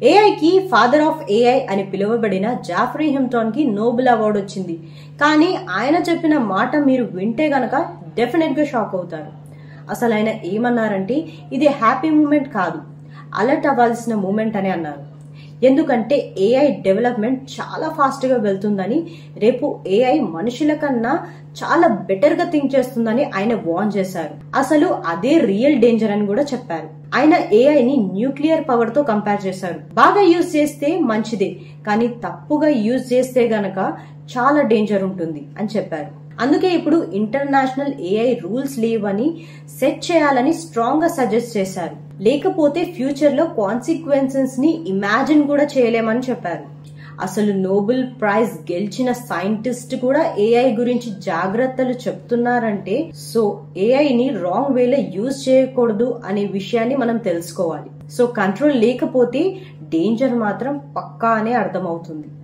AI కి father of AI అని పిలువబడిన జాఫ్రీ హిమ్టాన్ కి నోబెల్ అవార్డు వచ్చింది. కానీ ఆయన చెప్పిన మాట మీరు వింటే గనక డెఫినెట్ గా షాక్ అవుతారు. అసలు ఆయన ఏమన్నారంటే ఇది హ్యాపీ మూమెంట్ కాదు, అలర్ట్ అవ్వాల్సిన మూమెంట్ అని అన్నారు. ఎందుకంటే ఏఐ డెవలప్మెంట్ చాలా ఫాస్ట్ గా వెళ్తుందని, రేపు ఏఐ మనుషుల కన్నా చాలా బెటర్ గా థింక్ చేస్తుందని ఆయన వార్న్ చేశారు. అసలు అదే రియల్ డేంజర్ అని కూడా చెప్పారు. ఆయన ఏఐ ని న్యూక్లియర్ పవర్ తో కంపేర్ చేశారు. బాగా యూజ్ చేస్తే మంచిదే, కానీ తప్పుగా యూజ్ చేస్తే గనక చాలా డేంజర్ ఉంటుంది అని చెప్పారు. అందుకే ఇప్పుడు ఇంటర్నేషనల్ ఏఐ రూల్స్ లేవని సెట్ చేయాలని స్ట్రాంగ్ గా సజెస్ట్ చేశారు. లేకపోతే ఫ్యూచర్ లో కాన్సిక్వెన్సెస్ ని ఇమాజిన్ కూడా చేయలేమని చెప్పారు. అసలు నోబెల్ ప్రైజ్ గెలిచిన సైంటిస్ట్ కూడా ఏఐ గురించి జాగ్రత్తలు చెప్తున్నారంటే సో ఏఐ ని రాంగ్ వేలో యూజ్ చేయకూడదు అనే విషయాన్ని మనం తెలుసుకోవాలి. సో కంట్రోల్ లేకపోతే డేంజర్ మాత్రం పక్కా అనే అర్థమవుతుంది.